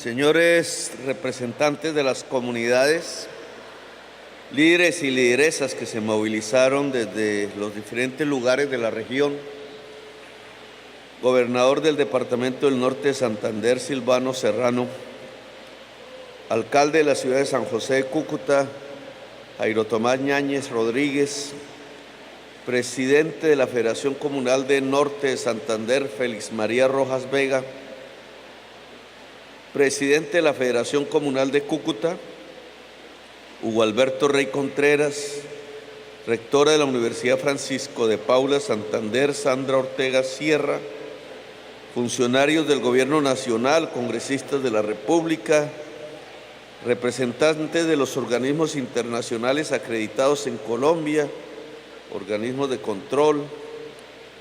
Señores representantes de las comunidades, líderes y lideresas que se movilizaron desde los diferentes lugares de la región, gobernador del Departamento del Norte de Santander, Silvano Serrano, alcalde de la ciudad de San José de Cúcuta, Jairo Tomás Ñáñez Rodríguez, presidente de la Federación Comunal del Norte de Santander, Félix María Rojas Vega, presidente de la Federación Comunal de Cúcuta, Hugo Alberto Rey Contreras, rectora de la Universidad Francisco de Paula Santander, Sandra Ortega Sierra, funcionarios del Gobierno Nacional, congresistas de la República, representantes de los organismos internacionales acreditados en Colombia, organismos de control,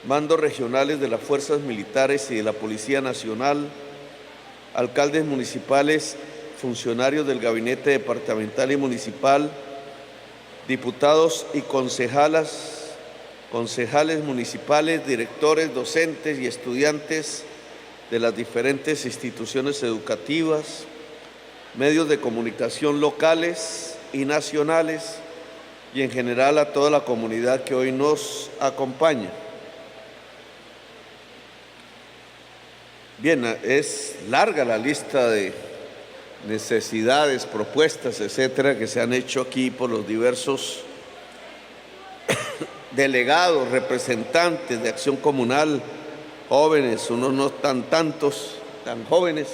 mandos regionales de las fuerzas militares y de la Policía Nacional, alcaldes municipales, funcionarios del gabinete departamental y municipal, diputados y concejales municipales, directores, docentes y estudiantes de las diferentes instituciones educativas, medios de comunicación locales y nacionales, y en general a toda la comunidad que hoy nos acompaña. Bien, es larga la lista de necesidades, propuestas, etcétera, que se han hecho aquí por los diversos delegados, representantes de Acción Comunal, jóvenes, unos no tan jóvenes.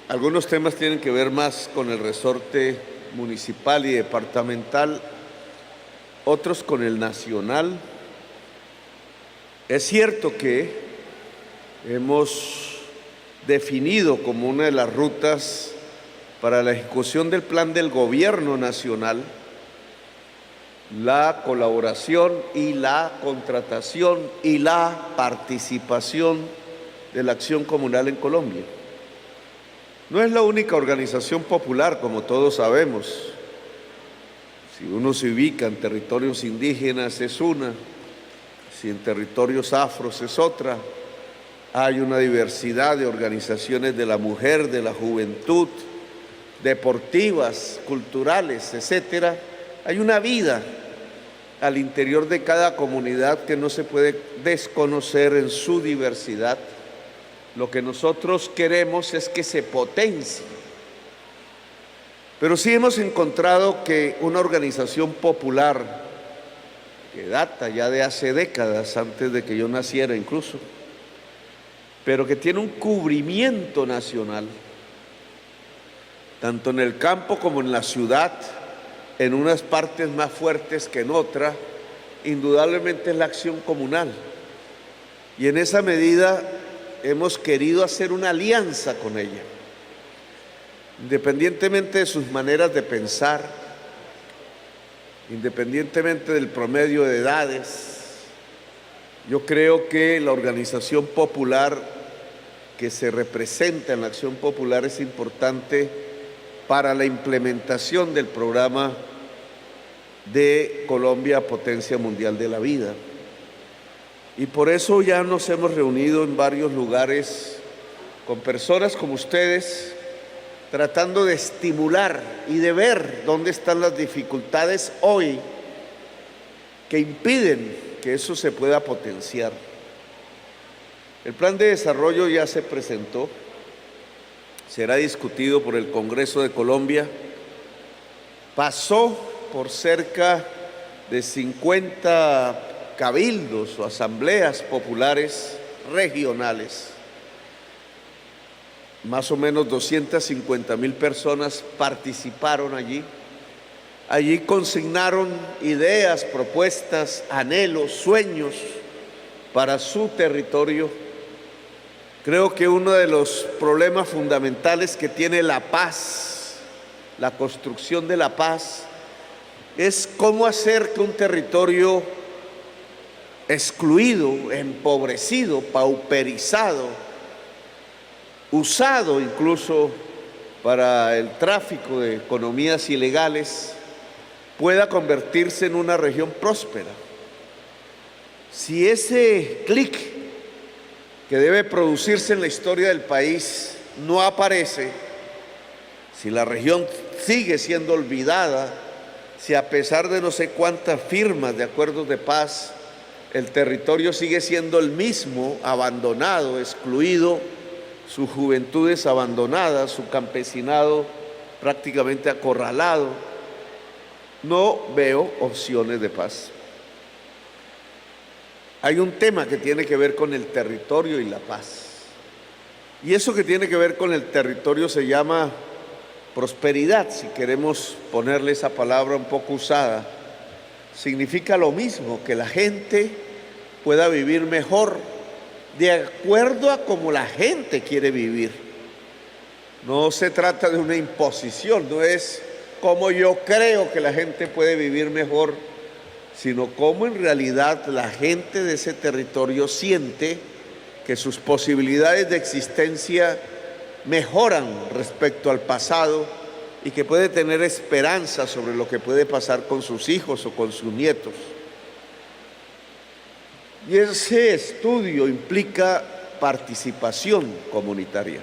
Algunos temas tienen que ver más con el resorte municipal y departamental, otros con el nacional. Es cierto que hemos definido como una de las rutas para la ejecución del plan del Gobierno Nacional la colaboración y la contratación y la participación de la Acción Comunal en Colombia. No es la única organización popular, como todos sabemos. Si uno se ubica en territorios indígenas es una, si en territorios afros es otra. Hay una diversidad de organizaciones de la mujer, de la juventud, deportivas, culturales, etcétera. Hay una vida al interior de cada comunidad que no se puede desconocer en su diversidad. Lo que nosotros queremos es que se potencie. Pero sí hemos encontrado que una organización popular, que data ya de hace décadas, antes de que yo naciera incluso, pero que tiene un cubrimiento nacional, tanto en el campo como en la ciudad, en unas partes más fuertes que en otras, indudablemente es la Acción Comunal. Y en esa medida hemos querido hacer una alianza con ella, independientemente de sus maneras de pensar, independientemente del promedio de edades. Yo creo que la organización popular que se representa en la Acción Popular es importante para la implementación del programa de Colombia Potencia Mundial de la Vida. Y por eso ya nos hemos reunido en varios lugares con personas como ustedes, tratando de estimular y de ver dónde están las dificultades hoy que impiden que eso se pueda potenciar. El plan de desarrollo ya se presentó, será discutido por el Congreso de Colombia, pasó por cerca de 50 cabildos o asambleas populares regionales. Más o menos 250.000 personas participaron allí. Allí consignaron ideas, propuestas, anhelos, sueños para su territorio. Creo que uno de los problemas fundamentales que tiene la paz, la construcción de la paz, es cómo hacer que un territorio excluido, empobrecido, pauperizado, usado incluso para el tráfico de economías ilegales, pueda convertirse en una región próspera. Si ese clic que debe producirse en la historia del país no aparece, si la región sigue siendo olvidada, si a pesar de no sé cuántas firmas de acuerdos de paz, el territorio sigue siendo el mismo, abandonado, excluido, sus juventudes abandonadas, su campesinado prácticamente acorralado, no veo opciones de paz. Hay un tema que tiene que ver con el territorio y la paz. Y eso que tiene que ver con el territorio se llama prosperidad, si queremos ponerle esa palabra un poco usada. Significa lo mismo, que la gente pueda vivir mejor, de acuerdo a cómo la gente quiere vivir. No se trata de una imposición, no es como yo creo que la gente puede vivir mejor, sino cómo en realidad la gente de ese territorio siente que sus posibilidades de existencia mejoran respecto al pasado y que puede tener esperanza sobre lo que puede pasar con sus hijos o con sus nietos. Y ese estudio implica participación comunitaria.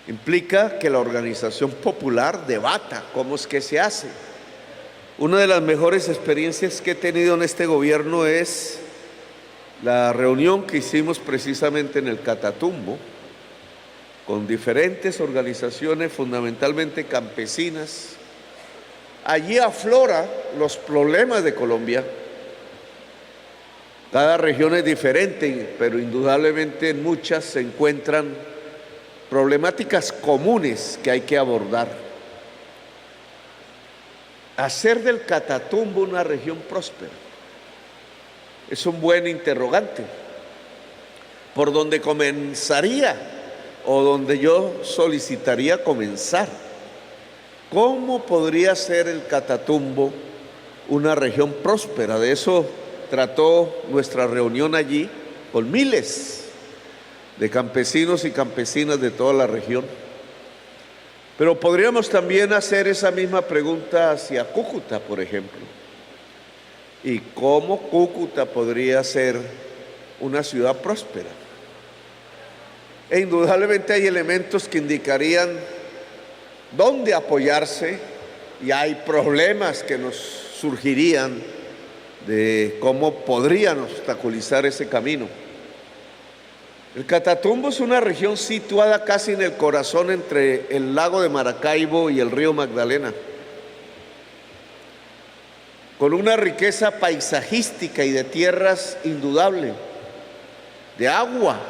Implica que la organización popular debata cómo es que se hace. Una de las mejores experiencias que he tenido en este gobierno es la reunión que hicimos precisamente en el Catatumbo con diferentes organizaciones, fundamentalmente campesinas. Allí afloran los problemas de Colombia. Cada región es diferente, pero indudablemente en muchas se encuentran problemáticas comunes que hay que abordar. Hacer del Catatumbo una región próspera es un buen interrogante, por donde comenzaría o donde yo solicitaría comenzar. ¿Cómo podría ser el Catatumbo una región próspera? De eso trató nuestra reunión allí con miles de campesinos y campesinas de toda la región. Pero podríamos también hacer esa misma pregunta hacia Cúcuta, por ejemplo. ¿Y cómo Cúcuta podría ser una ciudad próspera? E indudablemente hay elementos que indicarían dónde apoyarse y hay problemas que nos surgirían de cómo podrían obstaculizar ese camino. El Catatumbo es una región situada casi en el corazón entre el lago de Maracaibo y el río Magdalena, con una riqueza paisajística y de tierras indudable, de agua,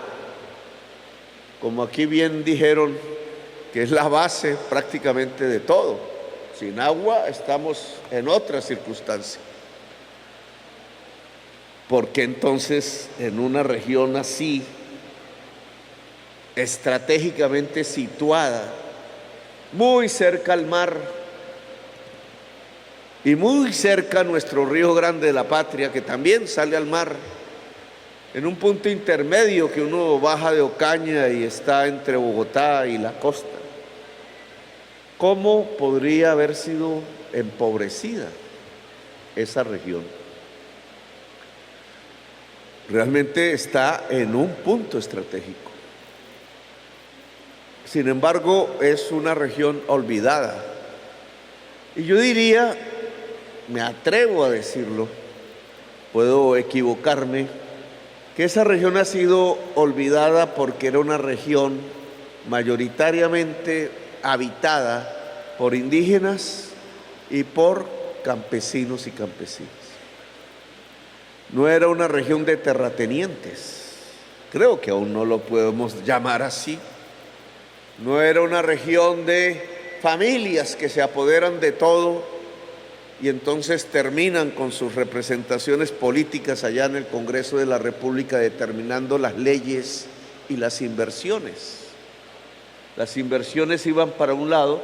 como aquí bien dijeron, que es la base prácticamente de todo. Sin agua estamos en otra circunstancia. ¿Por qué entonces en una región así, estratégicamente situada, muy cerca al mar y muy cerca a nuestro río grande de la patria, que también sale al mar, en un punto intermedio que uno baja de Ocaña y está entre Bogotá y la costa? ¿Cómo podría haber sido empobrecida esa región? Realmente está en un punto estratégico. Sin embargo, es una región olvidada. Y yo diría, me atrevo a decirlo, puedo equivocarme, que esa región ha sido olvidada porque era una región mayoritariamente habitada por indígenas y por campesinos y campesinas. No era una región de terratenientes, creo que aún no lo podemos llamar así. No era una región de familias que se apoderan de todo y entonces terminan con sus representaciones políticas allá en el Congreso de la República determinando las leyes y las inversiones. Las inversiones iban para un lado,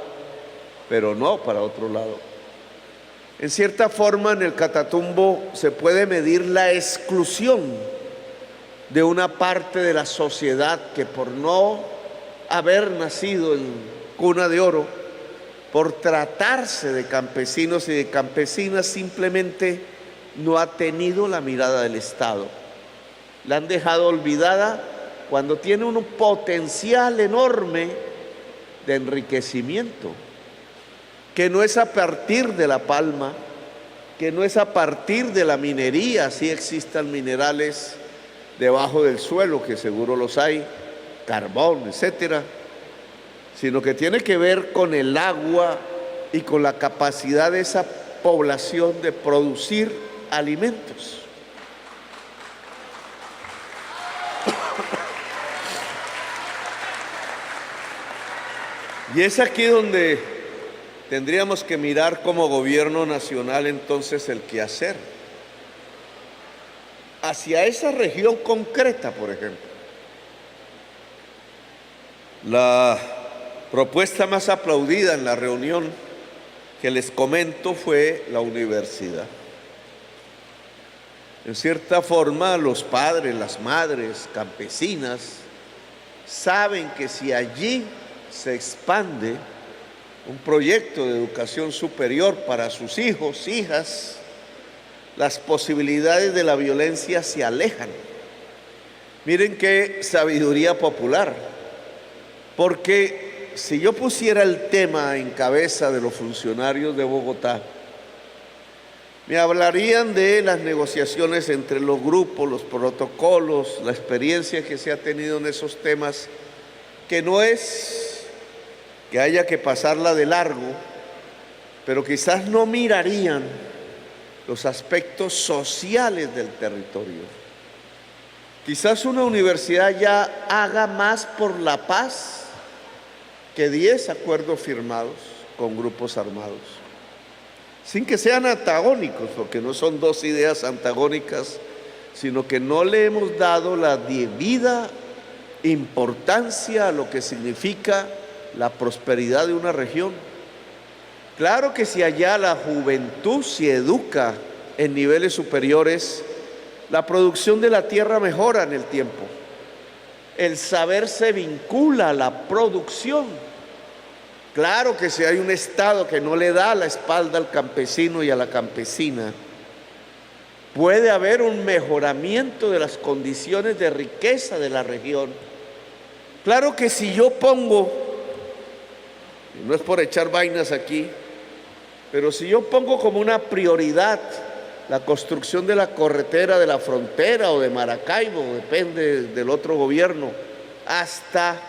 pero no para otro lado. En cierta forma, en el Catatumbo se puede medir la exclusión de una parte de la sociedad que por no haber nacido en cuna de oro, por tratarse de campesinos y de campesinas, simplemente no ha tenido la mirada del Estado. La han dejado olvidada cuando tiene un potencial enorme de enriquecimiento, que no es a partir de la palma, que no es a partir de la minería, si existan minerales debajo del suelo, que seguro los hay, carbón, etcétera, sino que tiene que ver con el agua y con la capacidad de esa población de producir alimentos. Y es aquí donde tendríamos que mirar como gobierno nacional entonces el quehacer hacia esa región concreta, por ejemplo. La propuesta más aplaudida en la reunión que les comento fue la universidad. En cierta forma, los padres, las madres campesinas saben que si allí se expande un proyecto de educación superior para sus hijos, hijas, las posibilidades de la violencia se alejan. Miren qué sabiduría popular, porque si yo pusiera el tema en cabeza de los funcionarios de Bogotá, me hablarían de las negociaciones entre los grupos, los protocolos, la experiencia que se ha tenido en esos temas, que no es que haya que pasarla de largo, pero quizás no mirarían los aspectos sociales del territorio. Quizás una universidad ya haga más por la paz que 10 acuerdos firmados con grupos armados, sin que sean antagónicos, porque no son dos ideas antagónicas, sino que no le hemos dado la debida importancia a lo que significa la prosperidad de una región. Claro que si allá la juventud se educa en niveles superiores, la producción de la tierra mejora en el tiempo. El saber se vincula a la producción. Claro que si hay un Estado que no le da la espalda al campesino y a la campesina, puede haber un mejoramiento de las condiciones de riqueza de la región. Claro que si yo pongo, no es por echar vainas aquí, pero si yo pongo como una prioridad la construcción de la carretera de la frontera o de Maracaibo, depende del otro gobierno, hasta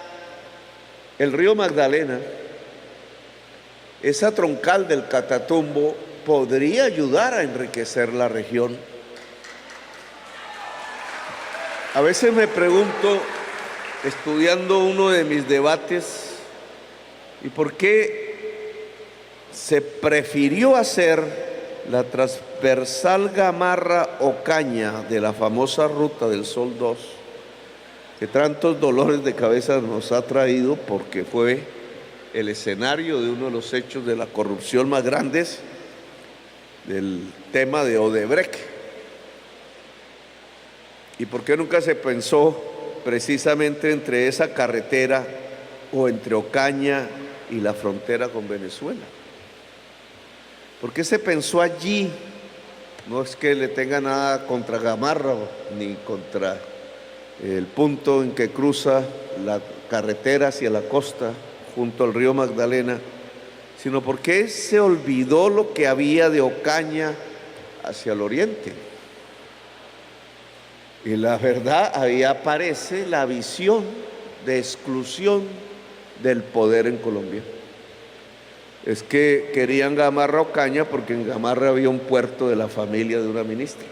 el río Magdalena, esa troncal del Catatumbo podría ayudar a enriquecer la región. A veces me pregunto, estudiando uno de mis debates, ¿y por qué se prefirió hacer la transversal Gamarra-Ocaña de la famosa Ruta del Sol 2, que tantos dolores de cabeza nos ha traído porque fue el escenario de uno de los hechos de la corrupción más grandes del tema de Odebrecht? ¿Y por qué nunca se pensó precisamente entre esa carretera o entre Ocaña y la frontera con Venezuela? ¿Por qué se pensó allí? No es que le tenga nada contra Gamarra ni contra el punto en que cruza la carretera hacia la costa junto al río Magdalena, sino porque se olvidó lo que había de Ocaña hacia el oriente. Y la verdad, ahí aparece la visión de exclusión del poder en Colombia. Es que querían Gamarra Ocaña porque en Gamarra había un puerto de la familia de una ministra.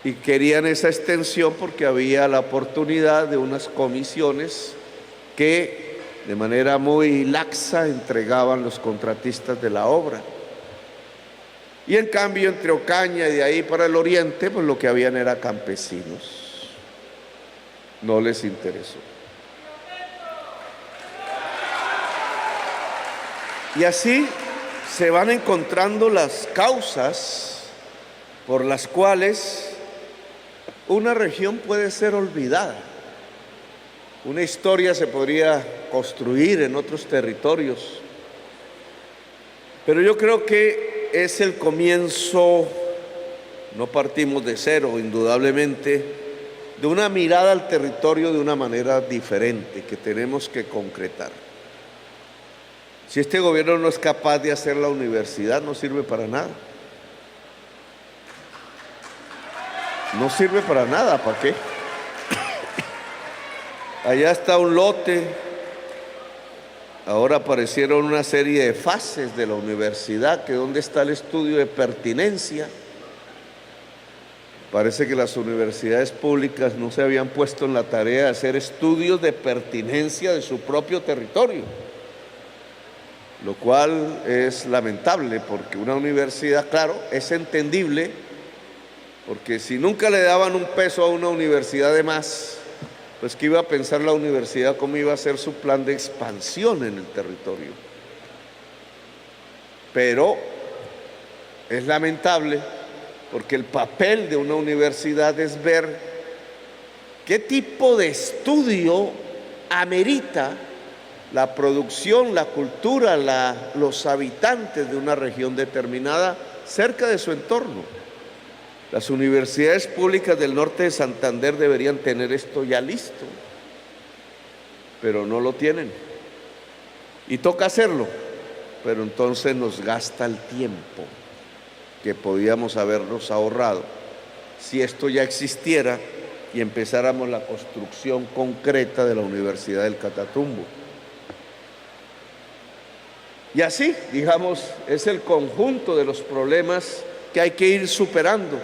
Y querían esa extensión porque había la oportunidad de unas comisiones que de manera muy laxa entregaban los contratistas de la obra. Y en cambio entre Ocaña y de ahí para el oriente, pues lo que habían era campesinos. No les interesó. Y así se van encontrando las causas por las cuales una región puede ser olvidada. Una historia se podría construir en otros territorios, pero yo creo que es el comienzo, no partimos de cero, indudablemente, de una mirada al territorio de una manera diferente que tenemos que concretar. Si este gobierno no es capaz de hacer la universidad, no sirve para nada. No sirve para nada, ¿para qué? Allá está un lote, ahora aparecieron una serie de fases de la universidad, que dónde está el estudio de pertinencia. Parece que las universidades públicas no se habían puesto en la tarea de hacer estudios de pertinencia de su propio territorio, lo cual es lamentable, porque una universidad, claro, es entendible, porque si nunca le daban un peso a una universidad de más, pues ¿qué iba a pensar la universidad? ¿Cómo iba a ser su plan de expansión en el territorio? Pero es lamentable, porque el papel de una universidad es ver qué tipo de estudio amerita la producción, la cultura, los habitantes de una región determinada cerca de su entorno. Las universidades públicas del norte de Santander deberían tener esto ya listo, pero no lo tienen. Y toca hacerlo, pero entonces nos gasta el tiempo que podíamos habernos ahorrado si esto ya existiera y empezáramos la construcción concreta de la Universidad del Catatumbo. Y así, digamos, es el conjunto de los problemas que hay que ir superando.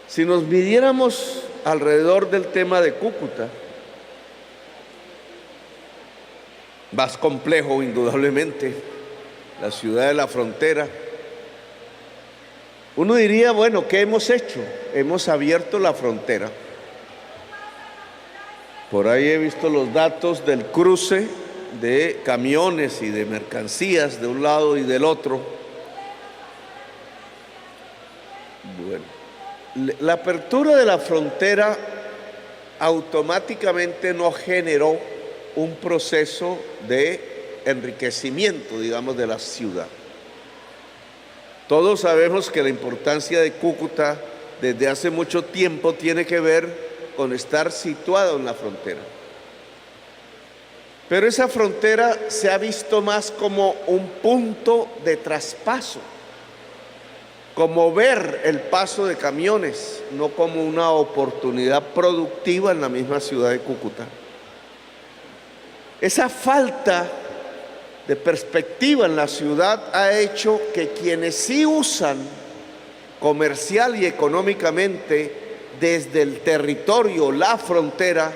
Si nos midiéramos alrededor del tema de Cúcuta, más complejo indudablemente, la ciudad de la frontera, uno diría, bueno, ¿qué hemos hecho? Hemos abierto la frontera. Por ahí he visto los datos del cruce de camiones y de mercancías de un lado y del otro. Bueno, la apertura de la frontera automáticamente no generó un proceso de enriquecimiento, digamos, de la ciudad. Todos sabemos que la importancia de Cúcuta desde hace mucho tiempo tiene que ver con estar situado en la frontera. Pero esa frontera se ha visto más como un punto de traspaso, como ver el paso de camiones, no como una oportunidad productiva en la misma ciudad de Cúcuta. Esa falta de perspectiva en la ciudad ha hecho que quienes sí usan comercial y económicamente desde el territorio, la frontera,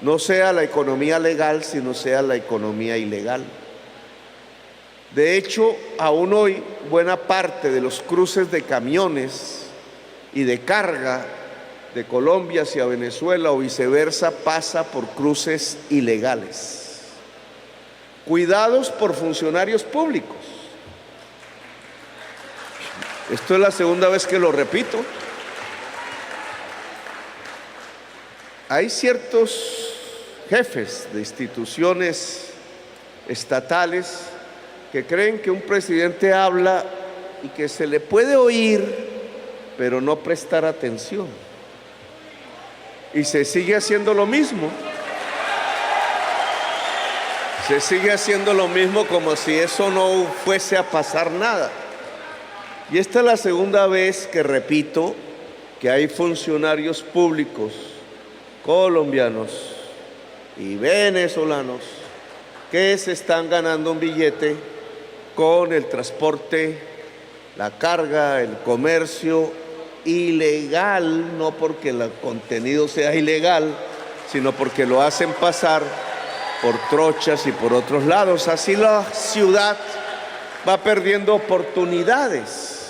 no sea la economía legal, sino sea la economía ilegal. De hecho, aún hoy, buena parte de los cruces de camiones y de carga de Colombia hacia Venezuela o viceversa pasa por cruces ilegales, cuidados por funcionarios públicos. Esto es la segunda vez que lo repito. Hay ciertos jefes de instituciones estatales que creen que un presidente habla y que se le puede oír, pero no prestar atención. Y se sigue haciendo lo mismo. Se sigue haciendo lo mismo como si eso no fuese a pasar nada. Y esta es la segunda vez que repito que hay funcionarios públicos colombianos y venezolanos que se están ganando un billete con el transporte, la carga, el comercio ilegal, no porque el contenido sea ilegal, sino porque lo hacen pasar por trochas y por otros lados. Así la ciudad va perdiendo oportunidades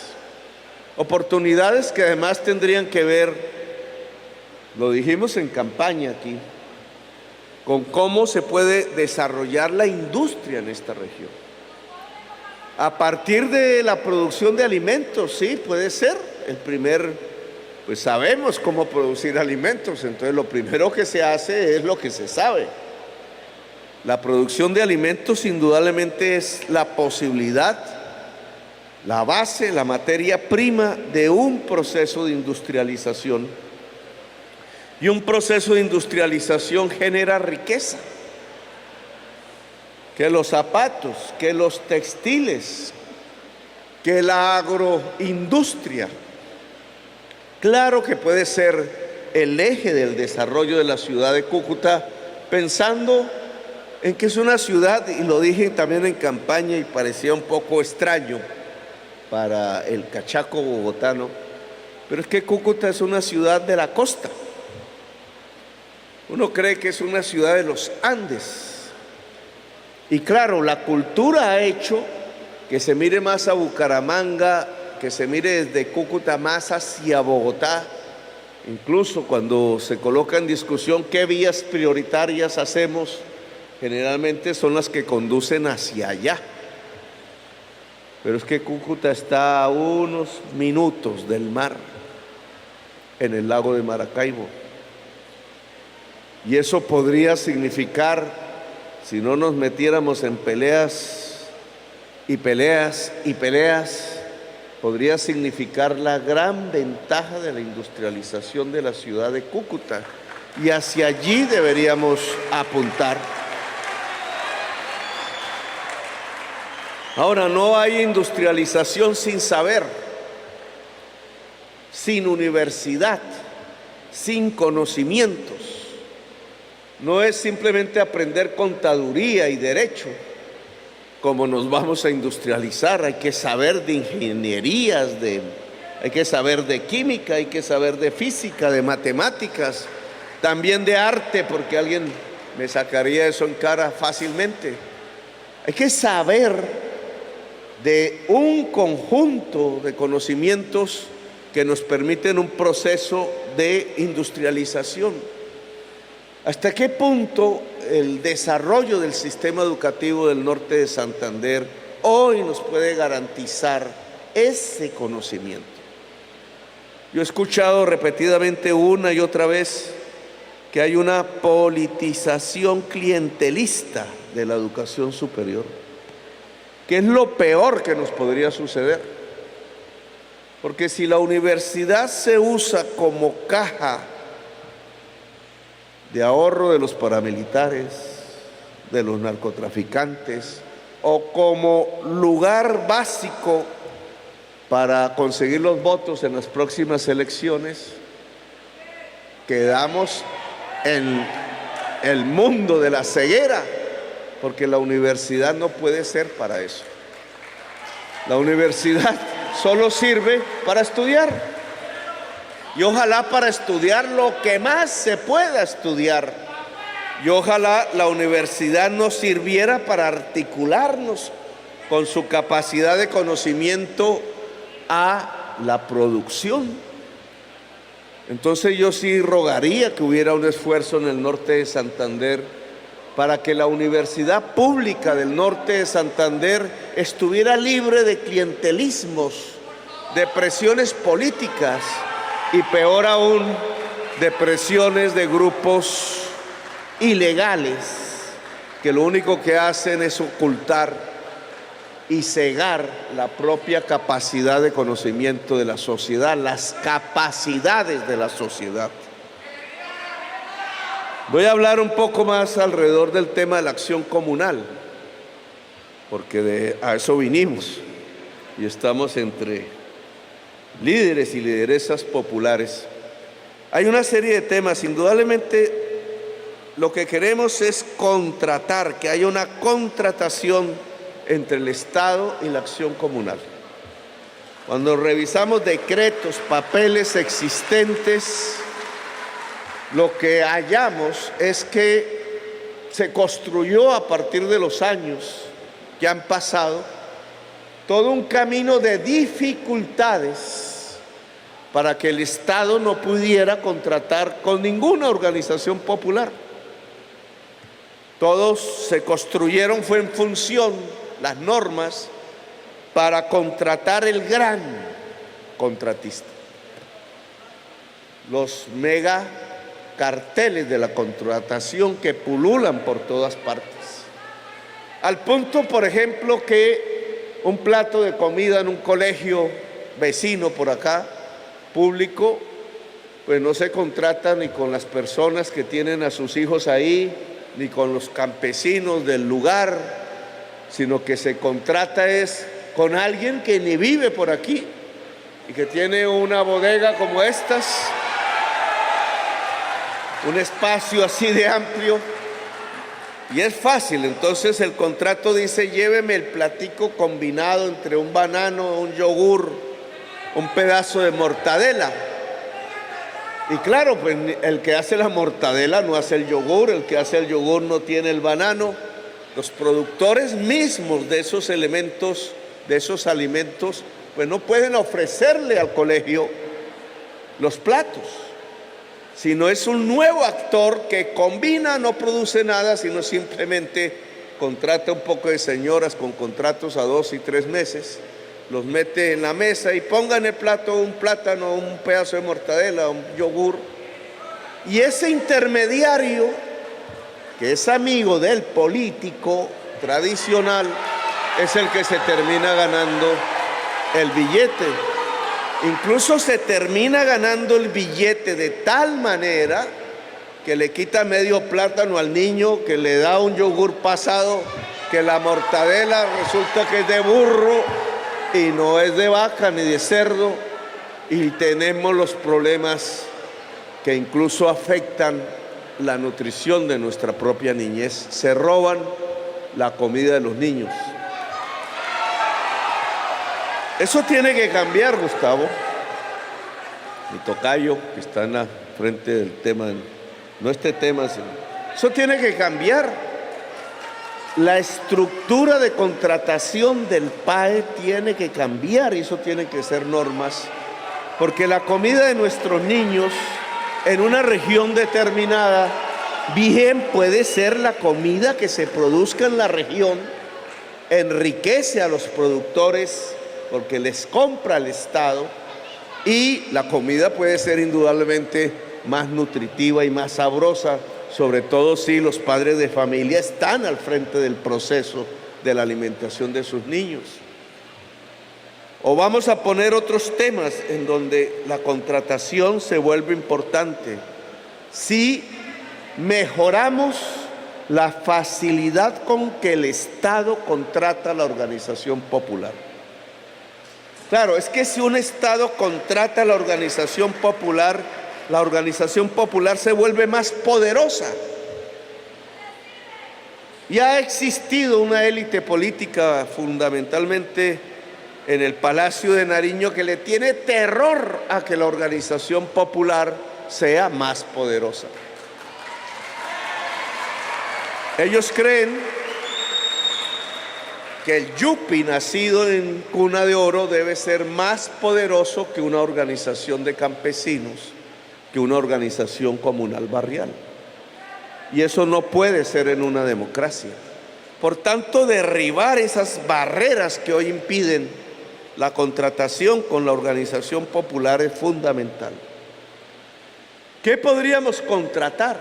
que además tendrían que ver, lo dijimos en campaña aquí, con cómo se puede desarrollar la industria en esta región. A partir de la producción de alimentos, sí, puede ser pues sabemos cómo producir alimentos, entonces lo primero que se hace es lo que se sabe. La producción de alimentos indudablemente es la posibilidad, la base, la materia prima de un proceso de industrialización. Y un proceso de industrialización genera riqueza. Que los zapatos, que los textiles, que la agroindustria. Claro que puede ser el eje del desarrollo de la ciudad de Cúcuta, pensando en que es una ciudad, y lo dije también en campaña y parecía un poco extraño para el cachaco bogotano, pero es que Cúcuta es una ciudad de la costa. Uno cree que es una ciudad de los Andes. Y claro, la cultura ha hecho que se mire más a Bucaramanga, que se mire desde Cúcuta más hacia Bogotá. Incluso cuando se coloca en discusión qué vías prioritarias hacemos, generalmente son las que conducen hacia allá. Pero es que Cúcuta está a unos minutos del mar, en el lago de Maracaibo. Y eso podría significar, si no nos metiéramos en peleas y peleas y peleas, podría significar la gran ventaja de la industrialización de la ciudad de Cúcuta. Y hacia allí deberíamos apuntar. Ahora, no hay industrialización sin saber, sin universidad, sin conocimientos. No es simplemente aprender contaduría y derecho, como nos vamos a industrializar. Hay que saber de ingenierías, hay que saber de química, hay que saber de física, de matemáticas, también de arte, porque alguien me sacaría eso en cara fácilmente. Hay que saber de un conjunto de conocimientos que nos permiten un proceso de industrialización. ¿Hasta qué punto el desarrollo del sistema educativo del norte de Santander hoy nos puede garantizar ese conocimiento? Yo he escuchado repetidamente una y otra vez que hay una politización clientelista de la educación superior, que es lo peor que nos podría suceder. Porque si la universidad se usa como caja de ahorro de los paramilitares, de los narcotraficantes, o como lugar básico para conseguir los votos en las próximas elecciones, quedamos en el mundo de la ceguera, porque la universidad no puede ser para eso. La universidad solo sirve para estudiar. Y ojalá para estudiar lo que más se pueda estudiar. Y ojalá la universidad nos sirviera para articularnos con su capacidad de conocimiento a la producción. Entonces yo sí rogaría que hubiera un esfuerzo en el norte de Santander para que la Universidad Pública del Norte de Santander estuviera libre de clientelismos, de presiones políticas, y peor aún, de presiones de grupos ilegales que lo único que hacen es ocultar y cegar la propia capacidad de conocimiento de la sociedad, las capacidades de la sociedad. Voy a hablar un poco más alrededor del tema de la acción comunal, porque a eso vinimos y estamos entre líderes y lideresas populares. Hay una serie de temas. Indudablemente lo que queremos es contratar, que haya una contratación entre el Estado y la acción comunal. Cuando revisamos decretos, papeles existentes, lo que hallamos es que se construyó a partir de los años que han pasado todo un camino de dificultades para que el Estado no pudiera contratar con ninguna organización popular. Todos se construyeron, fue en función, las normas, para contratar el gran contratista. Los mega carteles de la contratación que pululan por todas partes. Al punto, por ejemplo, que un plato de comida en un colegio vecino por acá, público, pues no se contrata ni con las personas que tienen a sus hijos ahí, ni con los campesinos del lugar, sino que se contrata es con alguien que ni vive por aquí y que tiene una bodega como estas, un espacio así de amplio, y es fácil. Entonces el contrato dice: lléveme el platico combinado entre un banano, un yogur, un pedazo de mortadela. Y claro, pues el que hace la mortadela no hace el yogur, el que hace el yogur no tiene el banano. Los productores mismos de esos elementos, de esos alimentos, pues no pueden ofrecerle al colegio los platos, sino es un nuevo actor que combina, no produce nada, sino simplemente contrata un poco de señoras con contratos a 2 y 3 meses, los mete en la mesa y ponga en el plato un plátano, un pedazo de mortadela, un yogur. Y ese intermediario, que es amigo del político tradicional, es el que se termina ganando el billete. Incluso se termina ganando el billete de tal manera que le quita medio plátano al niño, que le da un yogur pasado, que la mortadela resulta que es de burro y no es de vaca ni de cerdo, y tenemos los problemas que incluso afectan la nutrición de nuestra propia niñez. Se roban la comida de los niños. Eso tiene que cambiar, Gustavo, mi tocayo, que está en la frente del tema, no este tema, sino eso tiene que cambiar. La estructura de contratación del PAE tiene que cambiar y eso tiene que ser normas, porque la comida de nuestros niños en una región determinada bien puede ser la comida que se produzca en la región, enriquece a los productores porque les compra el Estado, y la comida puede ser indudablemente más nutritiva y más sabrosa, sobre todo si los padres de familia están al frente del proceso de la alimentación de sus niños. O vamos a poner otros temas en donde la contratación se vuelve importante. Si mejoramos la facilidad con que el Estado contrata a la organización popular. Claro, es que si un Estado contrata a la organización popular se vuelve más poderosa. Y ha existido una élite política, fundamentalmente en el Palacio de Nariño, que le tiene terror a que la organización popular sea más poderosa. Ellos creen que el yupi nacido en cuna de oro debe ser más poderoso que una organización de campesinos, que una organización comunal barrial. Y eso no puede ser en una democracia. Por tanto, derribar esas barreras que hoy impiden la contratación con la organización popular es fundamental. ¿Qué podríamos contratar?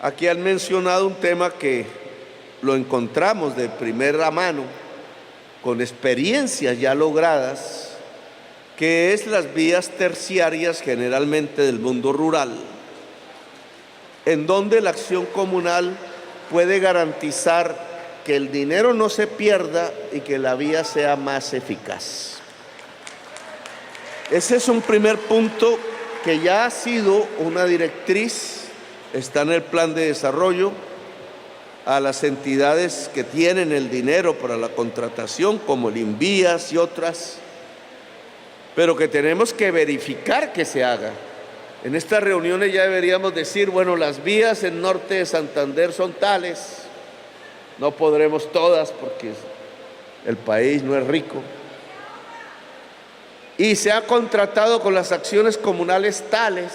Aquí han mencionado un tema que lo encontramos de primera mano, con experiencias ya logradas, que es las vías terciarias, generalmente del mundo rural, en donde la acción comunal puede garantizar que el dinero no se pierda y que la vía sea más eficaz. Ese es un primer punto que ya ha sido una directriz, está en el plan de desarrollo, a las entidades que tienen el dinero para la contratación, como el Invías y otras, pero que tenemos que verificar que se haga. En estas reuniones ya deberíamos decir, bueno, las vías en norte de Santander son tales, no podremos todas porque el país no es rico, y se ha contratado con las acciones comunales tales,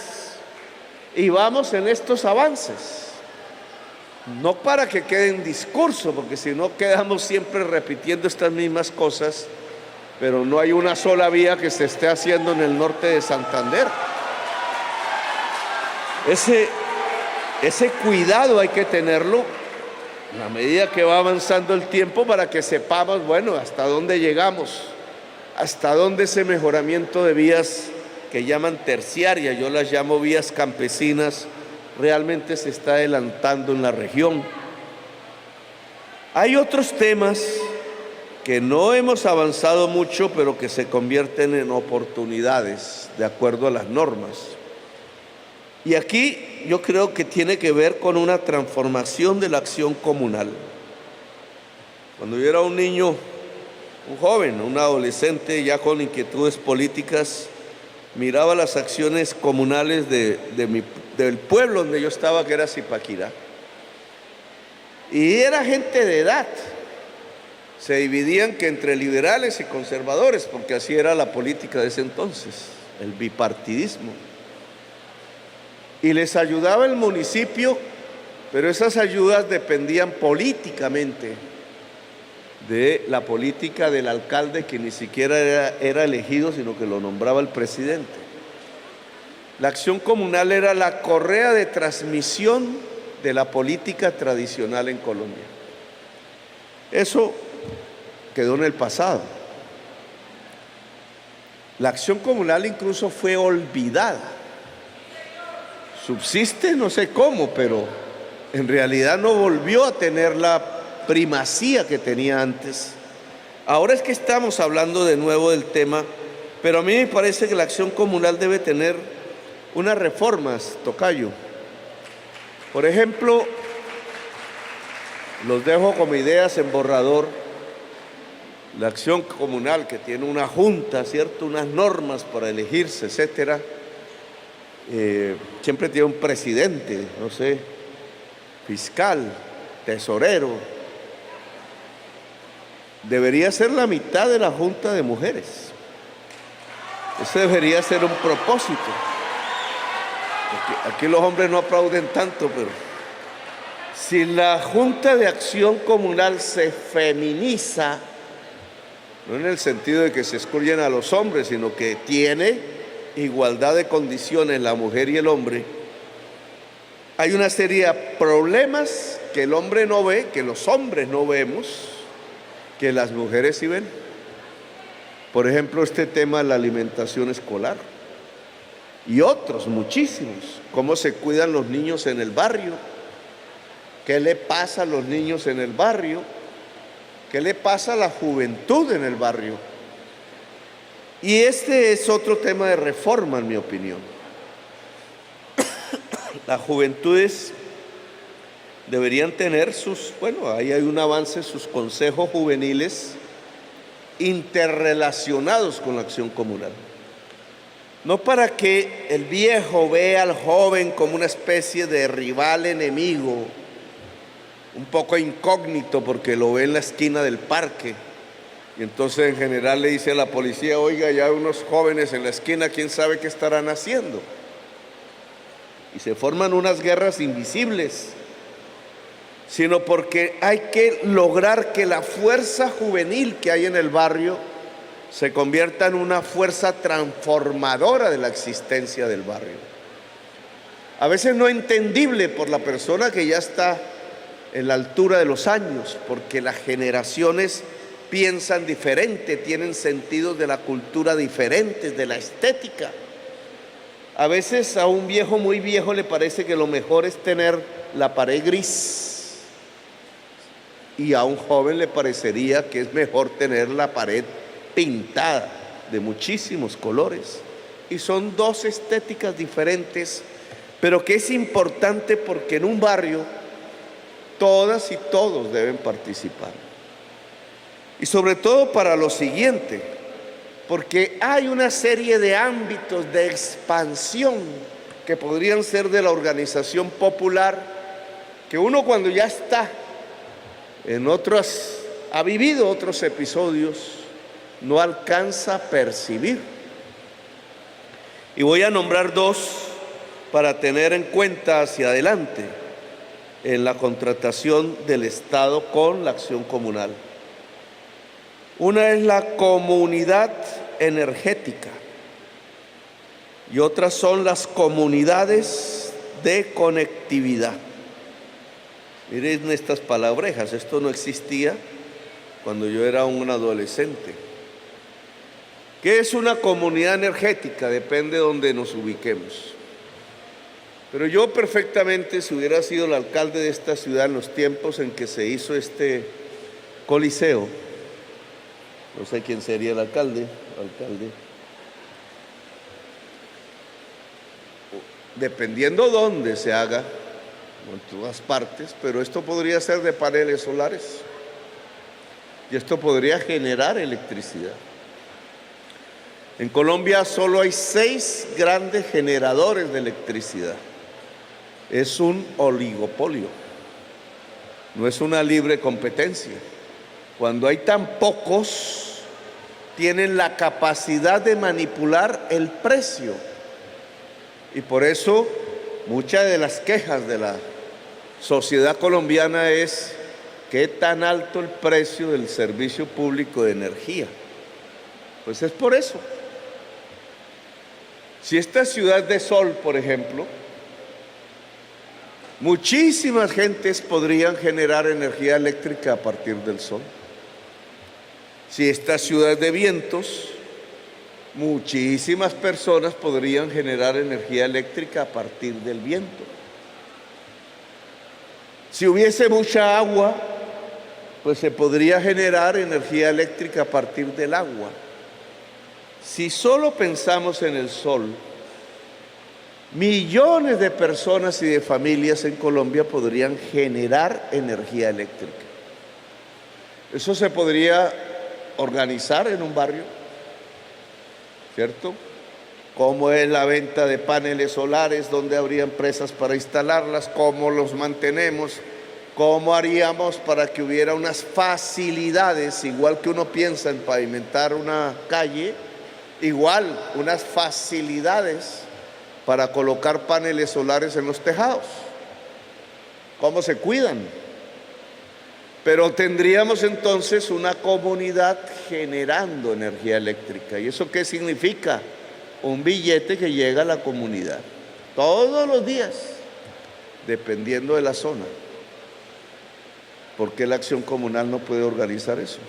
y vamos en estos avances. No para que quede en discurso, porque si no quedamos siempre repitiendo estas mismas cosas, pero no hay una sola vía que se esté haciendo en el norte de Santander. Ese cuidado hay que tenerlo a medida que va avanzando el tiempo, para que sepamos, bueno, hasta dónde llegamos, hasta dónde ese mejoramiento de vías que llaman terciarias, yo las llamo vías campesinas, realmente se está adelantando en la región. Hay otros temas que no hemos avanzado mucho, pero que se convierten en oportunidades de acuerdo a las normas. Y aquí yo creo que tiene que ver con una transformación de la acción comunal. Cuando yo era un niño, un joven, un adolescente ya con inquietudes políticas, miraba las acciones comunales del pueblo donde yo estaba, que era Zipaquirá. Y era gente de edad. Se dividían que entre liberales y conservadores, porque así era la política de ese entonces, el bipartidismo. Y les ayudaba el municipio, pero esas ayudas dependían políticamente de la política del alcalde, que ni siquiera era elegido, sino que lo nombraba el presidente. La acción comunal era la correa de transmisión de la política tradicional en Colombia. Eso quedó en el pasado. La acción comunal incluso fue olvidada. Subsiste, no sé cómo, pero en realidad no volvió a tener la primacía que tenía antes. Ahora es que estamos hablando de nuevo del tema, pero a mí me parece que la acción comunal debe tener unas reformas, tocayo. Por ejemplo, los dejo como ideas en borrador. La acción comunal, que tiene una junta, ¿cierto?, unas normas para elegirse, etcétera, siempre tiene un presidente, no sé, fiscal, tesorero. Debería ser la mitad de la junta de mujeres. Ese debería ser un propósito. Aquí los hombres no aplauden tanto, pero si la Junta de Acción Comunal se feminiza, no en el sentido de que se excluyen a los hombres, sino que tiene igualdad de condiciones la mujer y el hombre, hay una serie de problemas que el hombre no ve, que los hombres no vemos, que las mujeres sí ven. Por ejemplo, este tema de la alimentación escolar y otros muchísimos. Cómo se cuidan los niños en el barrio, qué le pasa a los niños en el barrio, qué le pasa a la juventud en el barrio. Y este es otro tema de reforma, en mi opinión. Las juventudes deberían tener ahí hay un avance, sus consejos juveniles interrelacionados con la acción comunal. No para que el viejo vea al joven como una especie de rival enemigo, un poco incógnito porque lo ve en la esquina del parque. Y entonces en general le dice a la policía: oiga, ya hay unos jóvenes en la esquina, quién sabe qué estarán haciendo. Y se forman unas guerras invisibles, sino porque hay que lograr que la fuerza juvenil que hay en el barrio se convierta en una fuerza transformadora de la existencia del barrio. A veces no entendible por la persona que ya está en la altura de los años, porque las generaciones piensan diferente, tienen sentidos de la cultura diferentes, de la estética. A veces a un viejo muy viejo le parece que lo mejor es tener la pared gris, y a un joven le parecería que es mejor tener la pared pintada de muchísimos colores. Y son dos estéticas diferentes, pero que es importante porque en un barrio todas y todos deben participar. Y sobre todo para lo siguiente, porque hay una serie de ámbitos de expansión que podrían ser de la organización popular, que uno cuando ya está ha vivido otros episodios, no alcanza a percibir. Y voy a nombrar dos para tener en cuenta hacia adelante en la contratación del Estado con la acción comunal. Una es la comunidad energética y otras son las comunidades de conectividad. Miren estas palabrejas, esto no existía cuando yo era un adolescente. ¿Qué es una comunidad energética? Depende de donde nos ubiquemos. Pero yo perfectamente, si hubiera sido el alcalde de esta ciudad en los tiempos en que se hizo este coliseo, no sé quién sería el alcalde, dependiendo dónde se haga, en todas partes, pero esto podría ser de paneles solares y esto podría generar electricidad. En Colombia solo hay 6 grandes generadores de electricidad. Es un oligopolio, no es una libre competencia. Cuando hay tan pocos, tienen la capacidad de manipular el precio. Y por eso muchas de las quejas de la sociedad colombiana es qué tan alto el precio del servicio público de energía. Pues es por eso. Si esta ciudad de sol, por ejemplo, muchísimas gentes podrían generar energía eléctrica a partir del sol. Si esta ciudad de vientos, muchísimas personas podrían generar energía eléctrica a partir del viento. Si hubiese mucha agua, pues se podría generar energía eléctrica a partir del agua. Si solo pensamos en el sol, millones de personas y de familias en Colombia podrían generar energía eléctrica. Eso se podría organizar en un barrio, ¿cierto? ¿Cómo es la venta de paneles solares? ¿Dónde habría empresas para instalarlas? ¿Cómo los mantenemos? ¿Cómo haríamos para que hubiera unas facilidades, igual que uno piensa en pavimentar una calle, igual unas facilidades para colocar paneles solares en los tejados? ¿Cómo se cuidan? Pero tendríamos entonces una comunidad generando energía eléctrica. ¿Y eso qué significa? Un billete que llega a la comunidad todos los días, dependiendo de la zona. ¿Por qué la acción comunal no puede organizar eso?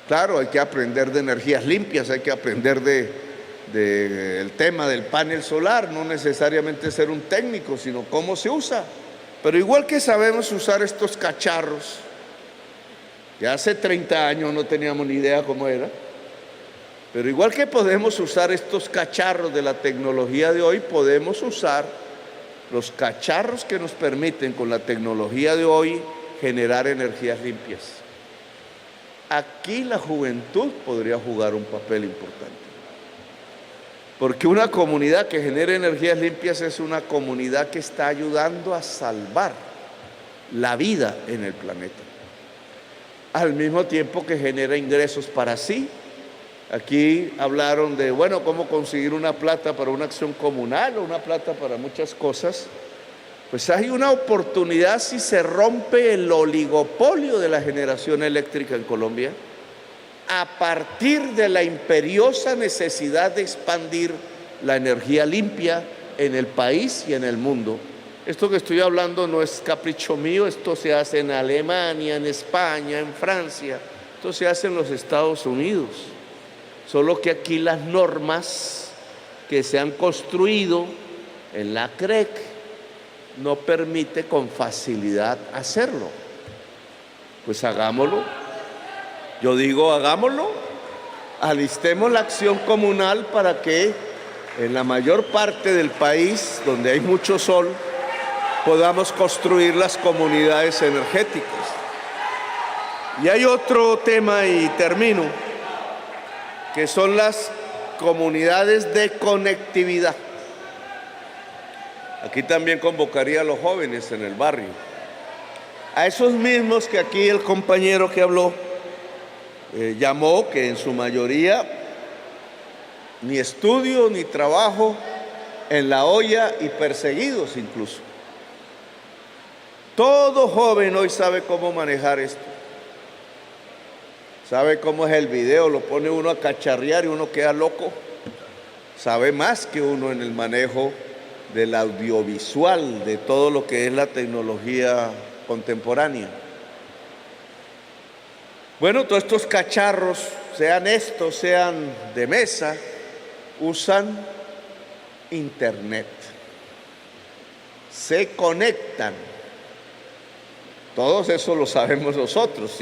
Claro, hay que aprender de energías limpias, hay que aprender del tema del panel solar, no necesariamente ser un técnico, sino cómo se usa. Pero igual que sabemos usar estos cacharros, que hace 30 años no teníamos ni idea cómo era, pero igual que podemos usar estos cacharros de la tecnología de hoy, podemos usar los cacharros que nos permiten con la tecnología de hoy generar energías limpias. Aquí la juventud podría jugar un papel importante. Porque una comunidad que genere energías limpias es una comunidad que está ayudando a salvar la vida en el planeta. Al mismo tiempo que genera ingresos para sí. Aquí hablaron de, bueno, cómo conseguir una plata para una acción comunal o una plata para muchas cosas. Pues hay una oportunidad si se rompe el oligopolio de la generación eléctrica en Colombia, a partir de la imperiosa necesidad de expandir la energía limpia en el país y en el mundo. Esto que estoy hablando no es capricho mío, esto se hace en Alemania, en España, en Francia, esto se hace en los Estados Unidos. Solo que aquí las normas que se han construido en la CREC no permite con facilidad hacerlo. Pues hagámoslo. Yo digo, hagámoslo, alistemos la acción comunal para que en la mayor parte del país, donde hay mucho sol, podamos construir las comunidades energéticas. Y hay otro tema, y termino, que son las comunidades de conectividad. Aquí también convocaría a los jóvenes en el barrio, a esos mismos que aquí el compañero que habló llamó, que en su mayoría ni estudio ni trabajo, en la olla y perseguidos incluso. Todo joven hoy sabe cómo manejar esto. Sabe cómo es el video, lo pone uno a cacharrear y uno queda loco. Sabe más que uno en el manejo del audiovisual, de todo lo que es la tecnología contemporánea. Bueno, todos estos cacharros sean estos, sean de mesa, usan internet. Se conectan. Todos eso lo sabemos nosotros.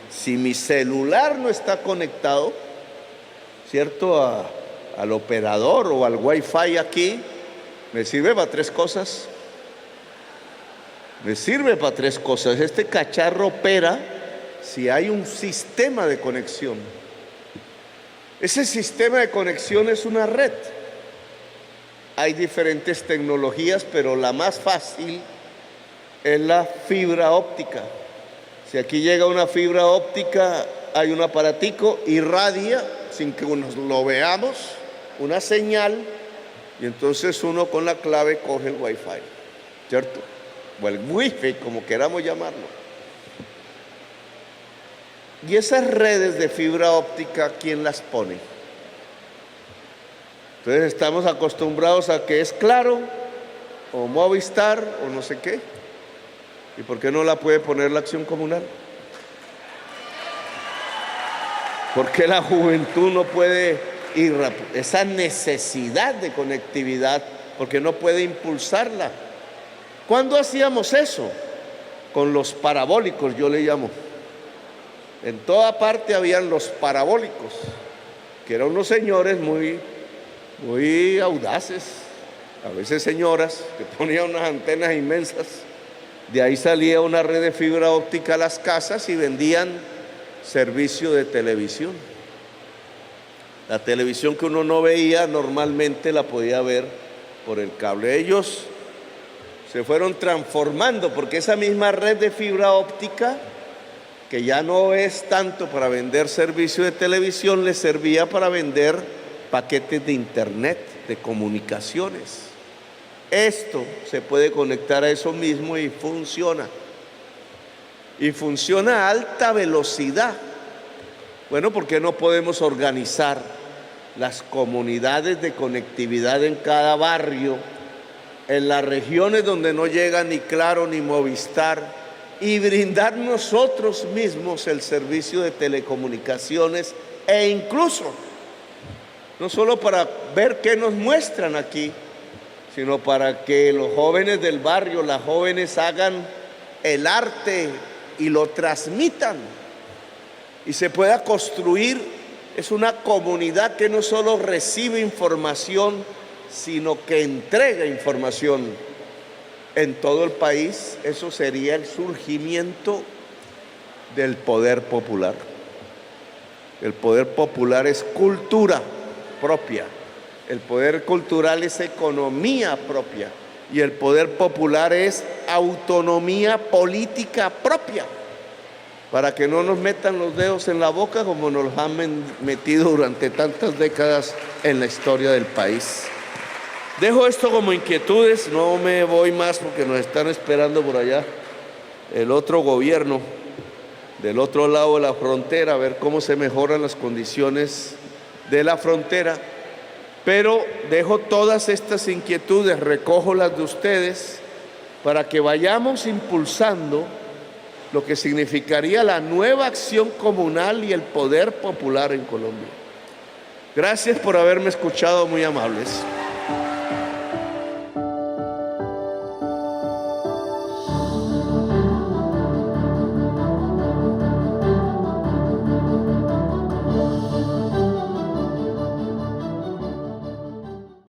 Si mi celular no está conectado, ¿cierto?, al operador o al wifi aquí, me sirve para tres cosas. Me sirve para tres cosas. Este cacharro opera si hay un sistema de conexión. Ese sistema de conexión es una red. Hay diferentes tecnologías, pero la más fácil es la fibra óptica. Si aquí llega una fibra óptica, hay un aparatico, irradia, sin que nos lo veamos, una señal, y entonces uno con la clave coge el wifi, ¿cierto? O el wifi, como queramos llamarlo. Y esas redes de fibra óptica, ¿quién las pone? Entonces estamos acostumbrados a que es Claro, o Movistar, o no sé qué. ¿Y por qué no la puede poner la Acción Comunal? ¿Por qué la juventud no puede ir esa necesidad de conectividad? Porque no puede impulsarla. ¿Cuándo hacíamos eso? Con los parabólicos, yo le llamo. En toda parte habían los parabólicos, que eran unos señores muy audaces, a veces señoras, que ponían unas antenas inmensas. De ahí salía una red de fibra óptica a las casas y vendían servicio de televisión. La televisión que uno no veía normalmente la podía ver por el cable. Ellos se fueron transformando porque esa misma red de fibra óptica, que ya no es tanto para vender servicio de televisión, les servía para vender paquetes de internet, de comunicaciones. Esto se puede conectar a eso mismo y funciona. Y funciona a alta velocidad. Bueno, ¿por qué no podemos organizar las comunidades de conectividad en cada barrio, en las regiones donde no llega ni Claro ni Movistar, y brindar nosotros mismos el servicio de telecomunicaciones e incluso, no solo para ver qué nos muestran aquí, sino para que los jóvenes del barrio, las jóvenes hagan el arte y lo transmitan y se pueda construir? Es una comunidad que no solo recibe información, sino que entrega información en todo el país. Eso sería el surgimiento del poder popular. El poder popular es cultura propia. El poder cultural es economía propia y el poder popular es autonomía política propia, para que no nos metan los dedos en la boca como nos los han metido durante tantas décadas en la historia del país. Dejo esto como inquietudes, no me voy más porque nos están esperando por allá el otro gobierno del otro lado de la frontera, a ver cómo se mejoran las condiciones de la frontera. Pero dejo todas estas inquietudes, recojo las de ustedes para que vayamos impulsando lo que significaría la nueva acción comunal y el poder popular en Colombia. Gracias por haberme escuchado, muy amables.